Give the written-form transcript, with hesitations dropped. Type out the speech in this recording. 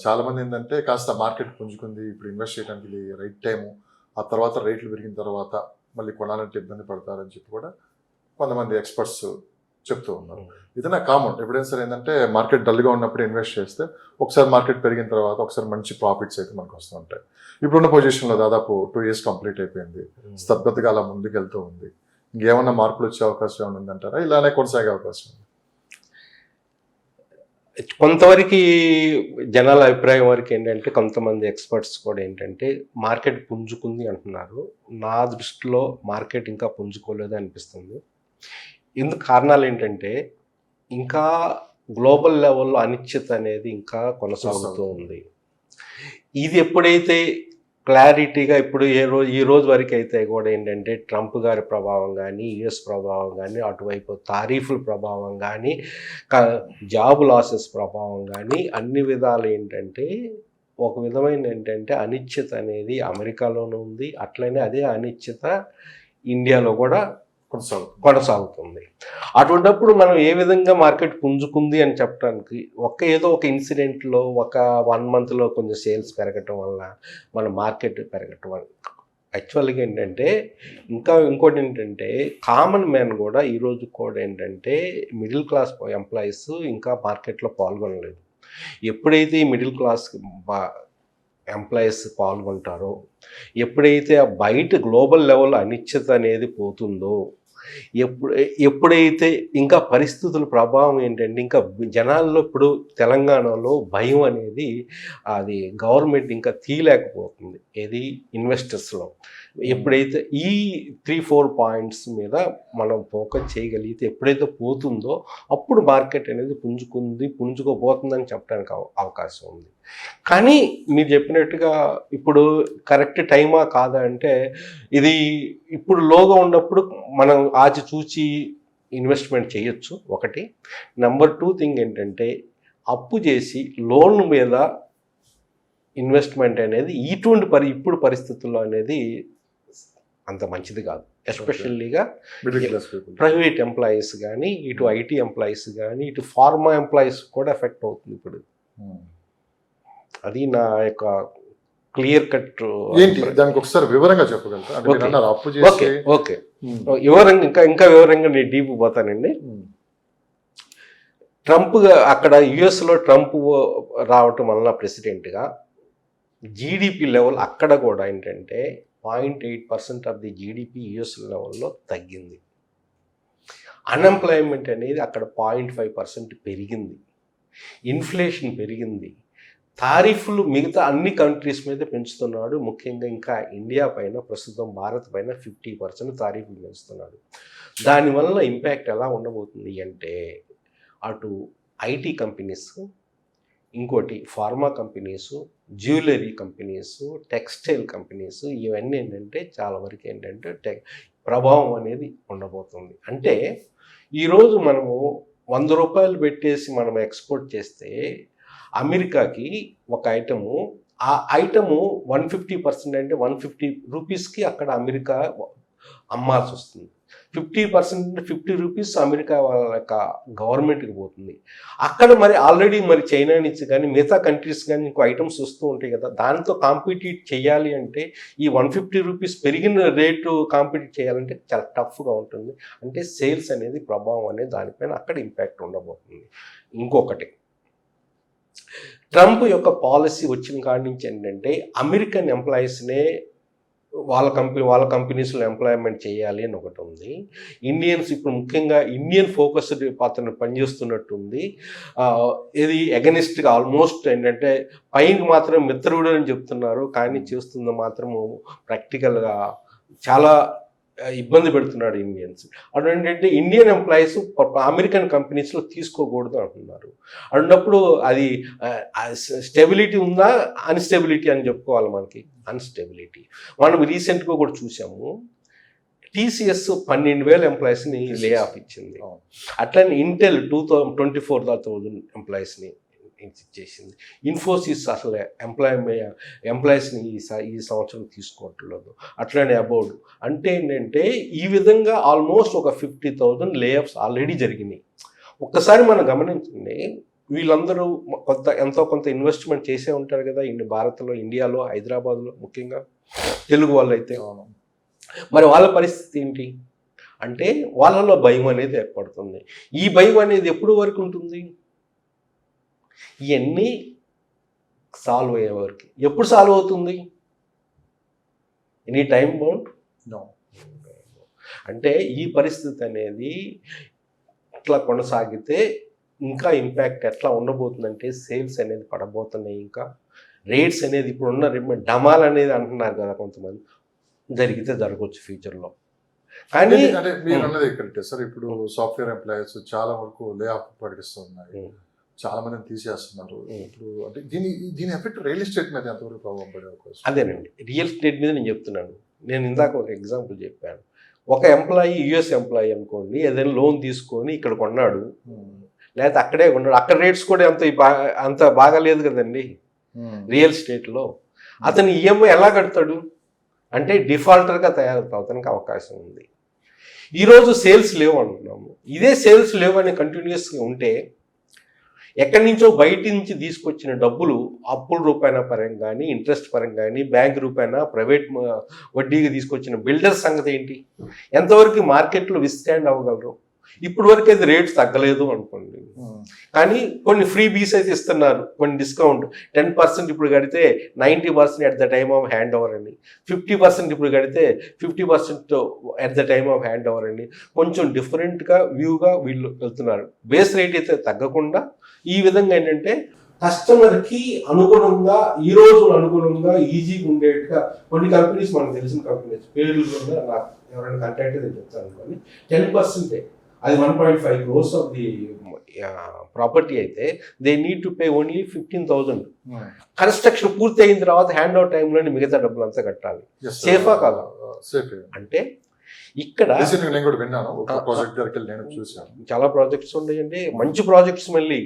చాలా మంది ఏంటంటే కాస్త మార్కెట్ పుంజుకుంది, ఇప్పుడు ఇన్వెస్ట్ చేయడానికి ఇది రైట్ టైము, ఆ తర్వాత రేట్లు పెరిగిన తర్వాత మళ్ళీ కొనాలంటే ఇబ్బంది పడతారని చెప్పి కూడా కొంతమంది ఎక్స్పర్ట్స్ చెప్తూ ఉన్నారు. ఇదైనా కామన్ ఎవిడెన్స్ ఏంటంటే మార్కెట్ డల్గా ఉన్నప్పుడు ఇన్వెస్ట్ చేస్తే ఒకసారి మార్కెట్ పెరిగిన తర్వాత ఒకసారి మంచి ప్రాఫిట్స్ అయితే మనకు వస్తూ ఉంటాయి. ఇప్పుడున్న పొజిషన్లో దాదాపు 2 years కంప్లీట్ అయిపోయింది, స్తబ్దతగా అలా ముందుకెళ్తూ ఉంది. ఇంకేమన్నా మార్పులు వచ్చే అవకాశం ఏమైనా ఉందంటారా, ఇలానే కొనసాగే అవకాశం ఉంది? కొంతవరకు జనాల అభిప్రాయం వరకు ఏంటంటే, కొంతమంది ఎక్స్పర్ట్స్ కూడా ఏంటంటే మార్కెట్ పుంజుకుంది అంటున్నారు. నా దృష్టిలో మార్కెట్ ఇంకా పుంజుకోలేదు అనిపిస్తుంది. ఇందుకు కారణాలు ఏంటంటే, ఇంకా గ్లోబల్ లెవెల్లో అనిశ్చిత అనేది ఇంకా కొనసాగుతూ ఉంది. ఇది ఎప్పుడైతే క్లారిటీగా ఇప్పుడు ఈ రోజు వరకు అయితే కూడా ఏంటంటే ట్రంప్ గారి ప్రభావం కానీ, యుఎస్ ప్రభావం కానీ, అటువైపు తారీఫుల ప్రభావం కానీ, జాబ్ లాసెస్ ప్రభావం కానీ, అన్ని విధాలు ఏంటంటే ఒక విధమైన ఏంటంటే అనిశ్చిత అనేది అమెరికాలోనూ ఉంది. అట్లనే అదే అనిశ్చిత ఇండియాలో కూడా కొనసాగుతుంది. అటువంటిప్పుడు మనం ఏ విధంగా మార్కెట్ పుంజుకుంది అని చెప్పడానికి ఏదో ఒక ఇన్సిడెంట్లో ఒక 1 monthలో కొంచెం సేల్స్ పెరగటం వల్ల మన మార్కెట్ పెరగటం వల్ల యాక్చువల్గా ఏంటంటే ఇంకోటి ఏంటంటే కామన్ మ్యాన్ కూడా ఈరోజు కూడా ఏంటంటే మిడిల్ క్లాస్ ఎంప్లాయీస్ ఇంకా మార్కెట్లో పాల్గొనలేదు. ఎప్పుడైతే ఈ మిడిల్ క్లాస్ ఎంప్లాయీస్ పాల్గొంటారో, ఎప్పుడైతే బయట గ్లోబల్ లెవెల్ అనిశ్చిత అనేది పోతుందో, ఎప్పుడైతే ఇంకా పరిస్థితుల ప్రభావం ఏంటంటే ఇంకా జనాల్లో ఇప్పుడు తెలంగాణలో భయం అనేది అది గవర్నమెంట్ ఇంకా తీయలేకపోతుంది. ఏది ఇన్వెస్టర్స్లో ఎప్పుడైతే ఈ 3-4 పాయింట్స్ మీద మనం ఫోకస్ చేయగలిగితే ఎప్పుడైతే పోతుందో అప్పుడు మార్కెట్ అనేది పుంజుకోబోతుందని చెప్పడానికి అవకాశం ఉంది. కానీ మీరు చెప్పినట్టుగా ఇప్పుడు కరెక్ట్ టైమా కాదా అంటే, ఇది ఇప్పుడు లోగా ఉన్నప్పుడు మనం ఆచి చూచి ఇన్వెస్ట్మెంట్ చేయొచ్చు ఒకటి. నెంబర్ 2 థింగ్ ఏంటంటే అప్పు చేసి లోన్ మీద ఇన్వెస్ట్మెంట్ అనేది ఇప్పుడు పరిస్థితుల్లో అనేది అంత మంచిది కాదు. ఎస్పెషల్లీగా ప్రైవేట్ ఎంప్లాయీస్ కానీ, ఇటు ఐటీ ఎంప్లాయీస్ కానీ, ఇటు ఫార్మా ఎంప్లాయీస్ కూడా ఎఫెక్ట్ అవుతుంది ఇప్పుడు. అది నా యొక్క క్లియర్ కట్. దానికి ఒకసారి వివరంగా చెప్పగలుగుతా? ఓకే, వివరంగా ఇంకా వివరంగా నేను డీప్ పోతానండి. ట్రంప్ అక్కడ యుఎస్లో ట్రంప్ రావటం వలన ప్రెసిడెంట్గా జీడిపి లెవెల్ అక్కడ కూడా ఏంటంటే 0.8% ఆఫ్ ది జీడిపి యుఎస్ లెవెల్లో తగ్గింది. అన్ఎంప్లాయ్మెంట్ అనేది అక్కడ 0.5% పెరిగింది. ఇన్ఫ్లేషన్ పెరిగింది. తారీఫ్లు మిగతా అన్ని కంట్రీస్ మీద పెంచుతున్నాడు. ముఖ్యంగా ఇంకా ఇండియా పైన, ప్రస్తుతం భారత్ పైన 50% తారీఫ్లు పెంచుతున్నాడు. దానివల్ల ఇంపాక్ట్ ఎలా ఉండబోతుంది అంటే, అటు ఐటీ కంపెనీస్, ఇంకోటి pharma companies, jewellery companies, textile companies, ఇవన్నీ ఏంటంటే చాలా వరకు ఏంటంటే ప్రభావం అనేది ఉండబోతుంది. అంటే ఈరోజు మనము 100 రూపాయలు పెట్టేసి మనం ఎక్స్పోర్ట్ చేస్తే అమెరికాకి ఒక ఐటము, ఆ ఐటము 150% అంటే 150 రూపీస్కి అక్కడ అమెరికా అమ్మాల్సి వస్తుంది. 50% 50 రూపీస్ అమెరికా వాళ్ళ యొక్క గవర్నమెంట్కి పోతుంది. అక్కడ మరి ఆల్రెడీ మరి చైనా నుంచి కానీ మిగతా కంట్రీస్ కానీ ఇంకో ఐటమ్స్ వస్తూ ఉంటాయి కదా, దాంతో కాంపిటీట్ చేయాలి అంటే ఈ 150 రూపీస్ పెరిగిన రేటు కాంపిటీట్ చేయాలంటే చాలా టఫ్గా ఉంటుంది. అంటే సేల్స్ అనేది ప్రభావం అనేది దానిపైన అక్కడ ఇంపాక్ట్ ఉండబోతుంది. ఇంకొకటి, ట్రంప్ యొక్క పాలసీ వచ్చిన కాడి నుంచి ఏంటంటే అమెరికన్ ఎంప్లాయీస్నే వాళ్ళ కంపెనీస్లో ఎంప్లాయ్మెంట్ చేయాలి అని ఒకటి ఉంది. ఇండియన్స్ ఇప్పుడు ముఖ్యంగా ఇండియన్ ఫోకస్డ్ అతను పనిచేస్తున్నట్టుంది. ఇది ఎగనిస్ట్గా ఆల్మోస్ట్ ఏంటంటే పైకి మాత్రం మిత్రుడు అని చెప్తున్నారు, కానీ చేస్తుంది మాత్రము ప్రాక్టికల్గా చాలా ఇబ్బంది పెడుతున్నాడు ఇండియన్స్. అదేంటంటే ఇండియన్ ఎంప్లాయీస్ అమెరికన్ కంపెనీస్లో తీసుకోకూడదు అంటున్నారు. అన్నప్పుడు అది స్టెబిలిటీ ఉందా, అన్స్టెబిలిటీ అని చెప్పుకోవాలి. మనకి అన్స్టెబిలిటీ. మనం రీసెంట్గా కూడా చూసాము, టీసీఎస్ 12,000 ఎంప్లాయీస్ని లే ఆఫ్ ఇచ్చింది. అట్లనే ఇంటెల్ 24,000 ఎంప్లాయీస్ని చేసింది. ఇన్ఫోసిస్ అసలు ఎంప్లాయీస్ని ఈ సంవత్సరం తీసుకోవట్లేదు. అట్లనే అబౌట్ అంటే ఏంటంటే ఈ విధంగా ఆల్మోస్ట్ ఒక 50,000 లేఆఫ్స్ ఆల్రెడీ జరిగినాయి. ఒక్కసారి మనం గమనించండి, వీళ్ళందరూ ఎంతో కొంత ఇన్వెస్ట్మెంట్ చేసే ఉంటారు కదా భారత్లో, ఇండియాలో, హైదరాబాద్లో ముఖ్యంగా తెలుగు వాళ్ళు అయితే. అవును. మరి వాళ్ళ పరిస్థితి ఏంటి అంటే వాళ్ళలో భయం అనేది ఏర్పడుతుంది. ఈ భయం అనేది ఎప్పుడు వరకు ఉంటుంది? ఇవన్నీ సాల్వ్ అయ్యే వరకు. ఎప్పుడు సాల్వ్ అవుతుంది? Any time bound? No. అంటే ఈ పరిస్థితి అనేది ఇట్లా కొనసాగితే ఇంకా ఇంపాక్ట్ ఎట్లా ఉండబోతుందంటే సేల్స్ అనేది పడబోతున్నాయి. ఇంకా రేట్స్ అనేది ఇప్పుడున్న డమాల్ అనేది అంటున్నారు కదా కొంతమంది, జరిగితే జరగవచ్చు ఫ్యూచర్లో. కానీ అంటే మీరు అన్నది కరెక్టే సార్. ఇప్పుడు సాఫ్ట్వేర్ ఎంప్లాయీస్ చాలా వరకు లే ఆఫ్ ప్రకటిస్తున్నారు, చాలా మందిని తీసేస్తున్నారు. ఇప్పుడు అంటే దీని ఎఫెక్ట్ రియల్ ఎస్టేట్ మీద ఎంతవరకు ప్రభావం పడే అవకాశం? అదేనండి, రియల్ ఎస్టేట్ మీద నేను చెప్తున్నాను. నేను ఇందాక ఒక ఎగ్జాంపుల్ చెప్పాను. ఒక ఎంప్లాయీ యుఎస్ ఎంప్లాయీ అనుకోండి, ఏదైనా లోన్ తీసుకొని ఇక్కడ కొన్నాడు, లేకపోతే అక్కడే కొన్నాడు. అక్కడ రేట్స్ కూడా అంత బాగాలేదు కదండి రియల్ ఎస్టేట్లో. అతను ఈఎంఐ ఎలా కడతాడు అంటే డిఫాల్టర్గా తయారవుతానికి అవకాశం ఉంది. ఈరోజు సేల్స్ లేవు అంటున్నాము. ఇదే సేల్స్ లేవు అని కంటిన్యూస్గా ఉంటే ఎక్కడి నుంచో బయట నుంచి తీసుకొచ్చిన డబ్బులు అప్పుల రూపాయన పరంగా కానీ, ఇంట్రెస్ట్ పరంగా కానీ, బ్యాంక్ రూపాయన, ప్రైవేట్ వడ్డీగా తీసుకొచ్చిన బిల్డర్స్ సంగతి ఏంటి? ఎంతవరకు మార్కెట్లో విస్టాండ్ అవ్వగలరు? ఇప్పుడు వరకు అయితే రేట్స్ తగ్గలేదు అనుకోండి, కానీ కొన్ని ఫ్రీ బీస్ అయితే ఇస్తున్నారు, కొన్ని డిస్కౌంట్ 10% ఇప్పుడు కడితే 90% at the time of hand over అని, 50% ఇప్పుడు కడితే 50% at the time of hand over అని, కొంచెం డిఫరెంట్గా వ్యూగా వీళ్ళు వెళ్తున్నారు. బేస్ రేట్ అయితే తగ్గకుండా ఈ విధంగా ఏంటంటే కస్టమర్కి అనుగుణంగా, ఈ రోజు అనుగుణంగా ఈజీగా ఉండేట్టుగా కొన్ని కంపెనీస్, మనకు తెలిసిన కంపెనీస్ పేర్లు కూడా నాకు ఎవరైనా కాంటాక్ట్ అయితే చెప్తాను అనుకోండి, 10% అది 1.5 crores ఆఫ్ ది ప్రాపర్టీ అయితే they need to pay only 15,000. Construction పూర్తి అయిన తర్వాత హ్యాండ్ అవుట్ టైంలోని మిగతా డబ్బులు అంతా కట్టాలి. సేఫా కాదా? అంటే ఇక్కడ నేను కూడా విన్నాను, ఒక ప్రాజెక్ట్ దగ్గరికి నేను చూసాను. చాలా ప్రాజెక్ట్స్ ఉన్నాయండి, మంచి ప్రాజెక్ట్స్. మళ్ళీ